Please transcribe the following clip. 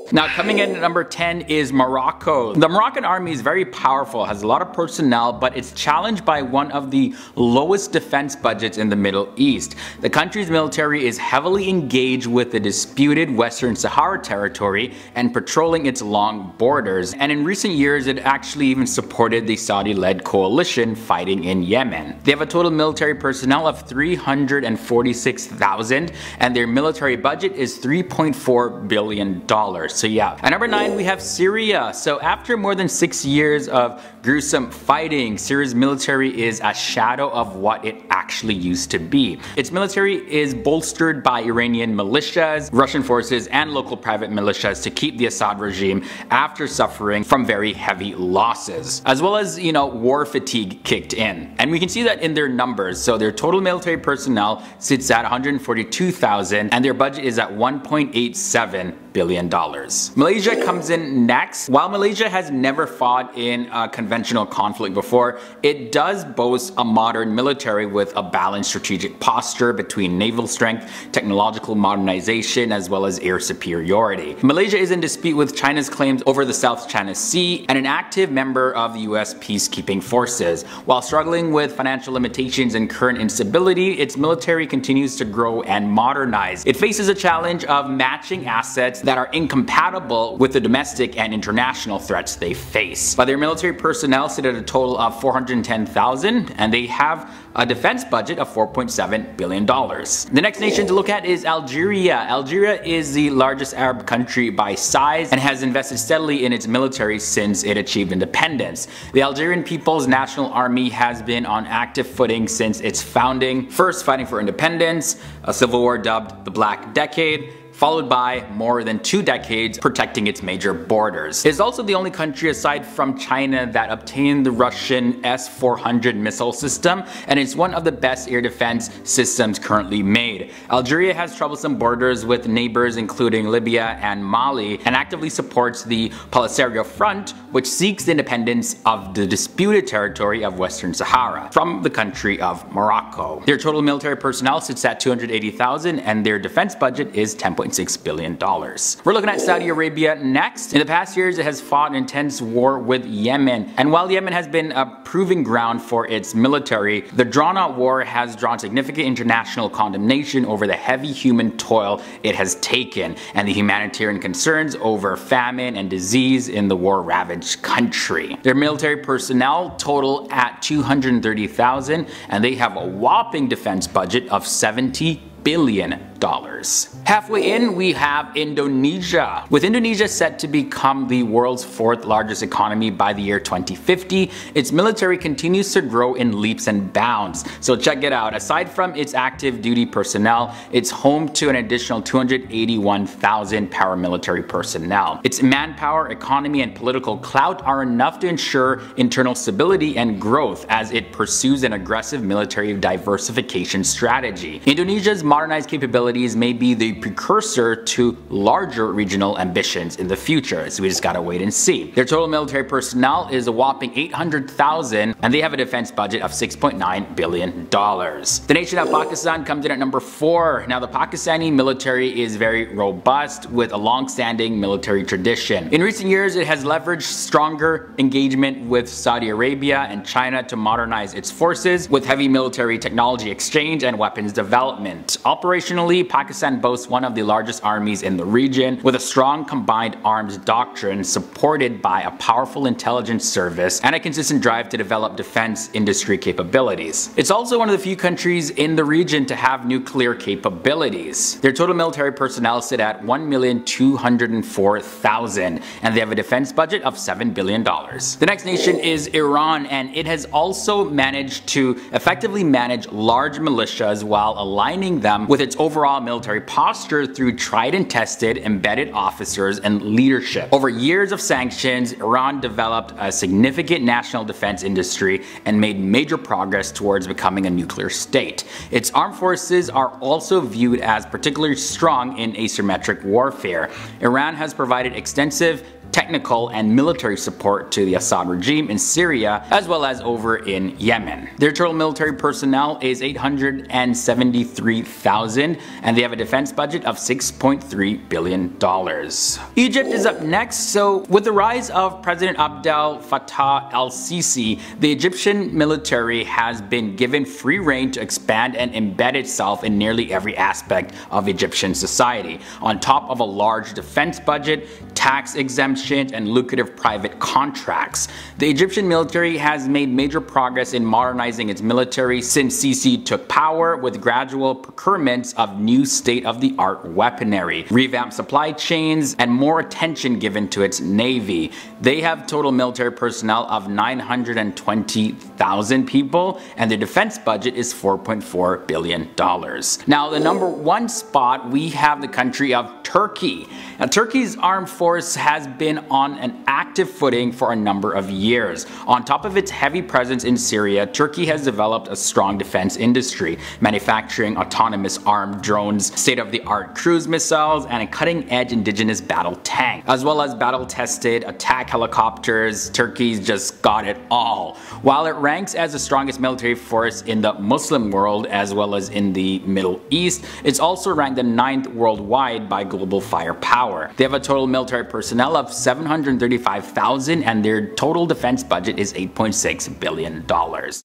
goal. Now coming in at number 10 is Morocco. The Moroccan army is very powerful, has a lot of personnel, but it's challenged by one of the lowest defense budgets in the Middle East. The country's military is heavily engaged with the disputed Western Sahara territory and patrolling its long borders, and in recent years it actually even supported the Saudi-led coalition fighting in Yemen. They have a total military personnel of 346,000 and their military budget is $3.4 billion. So yeah. At number 9 we have Syria. So after more than 6 years of gruesome fighting, Syria's military is a shadow of what it actually used to be. Its military is bolstered by Iranian militias, Russian forces, and local private militias to keep the Assad regime after suffering from very heavy losses, as well as, war fatigue kicked in. And we can see that in their numbers. So their total military personnel sits at 142,000 and their budget is at $1.87 billion. Malaysia comes in next. While Malaysia has never fought in a conventional conflict before, it does boast a modern military with a balanced strategic posture between naval strength, technological modernization, as well as air superiority. Malaysia is in dispute with China's claims over the South China Sea and an active member of the US peacekeeping forces. While struggling with financial limitations and current instability, its military continues to grow and modernize. It faces a challenge of matching assets that are incompatible with the domestic and international threats they face. But their military personnel sit at a total of 410,000 and they have a defense budget of $4.7 billion. The next nation to look at is Algeria. Algeria is the largest Arab country by size and has invested steadily in its military since it achieved independence. The Algerian People's National Army has been on active footing since its founding, first fighting for independence, a civil war dubbed the Black Decade, followed by more than 2 decades protecting its major borders. It is also the only country aside from China that obtained the Russian S-400 missile system, and it's one of the best air defense systems currently made. Algeria has troublesome borders with neighbors including Libya and Mali, and actively supports the Polisario Front, which seeks the independence of the disputed territory of Western Sahara from the country of Morocco. Their total military personnel sits at 280,000 and their defense budget is $10.6 billion. We're looking at Saudi Arabia next. In the past years, it has fought an intense war with Yemen, and while Yemen has been a proving ground for its military, the drawn-out war has drawn significant international condemnation over the heavy human toll it has taken and the humanitarian concerns over famine and disease in the war-ravaged country. Their military personnel total at 230,000 and they have a whopping defense budget of $70 billion. Halfway in, we have Indonesia. With Indonesia set to become the world's 4th largest economy by the year 2050, its military continues to grow in leaps and bounds. So check it out. Aside from its active duty personnel, it's home to an additional 281,000 paramilitary personnel. Its manpower, economy, and political clout are enough to ensure internal stability and growth as it pursues an aggressive military diversification strategy. Indonesia's modernized capabilities may be the precursor to larger regional ambitions in the future, so we just gotta wait and see. Their total military personnel is a whopping 800,000 and they have a defense budget of $6.9 billion. The nation of Pakistan comes in at number 4. Now the Pakistani military is very robust with a long-standing military tradition. In recent years, it has leveraged stronger engagement with Saudi Arabia and China to modernize its forces with heavy military technology exchange and weapons development. Operationally, Pakistan boasts one of the largest armies in the region, with a strong combined arms doctrine supported by a powerful intelligence service and a consistent drive to develop defense industry capabilities. It's also one of the few countries in the region to have nuclear capabilities. Their total military personnel sit at 1,204,000 and they have a defense budget of $7 billion. The next nation is Iran, and it has also managed to effectively manage large militias while aligning them with its overall military posture through tried and tested embedded officers and leadership. Over years of sanctions, Iran developed a significant national defense industry and made major progress towards becoming a nuclear state. Its armed forces are also viewed as particularly strong in asymmetric warfare. Iran has provided extensive technical and military support to the Assad regime in Syria as well as over in Yemen. Their total military personnel is 873,000 and they have a defense budget of $6.3 billion. Egypt is up next. So with the rise of President Abdel Fattah el-Sisi, the Egyptian military has been given free rein to expand and embed itself in nearly every aspect of Egyptian society. On top of a large defense budget, tax exemptions, and lucrative private contracts. The Egyptian military has made major progress in modernizing its military since Sisi took power, with gradual procurements of new state-of-the-art weaponry, revamped supply chains, and more attention given to its navy. They have total military personnel of 920,000 people, and their defense budget is $4.4 billion. Now, the number one spot, we have the country of Turkey. Now, Turkey's armed force has been on an active footing for a number of years. On top of its heavy presence in Syria, Turkey has developed a strong defense industry, manufacturing autonomous armed drones, state-of-the-art cruise missiles, and a cutting-edge indigenous battle tank, as well as battle-tested attack helicopters. Turkey's just got it all. While it ranks as the strongest military force in the Muslim world as well as in the Middle East, it's also ranked the 9th worldwide by global firepower. They have a total military personnel of 735,000 and their total defense budget is $8.6 billion.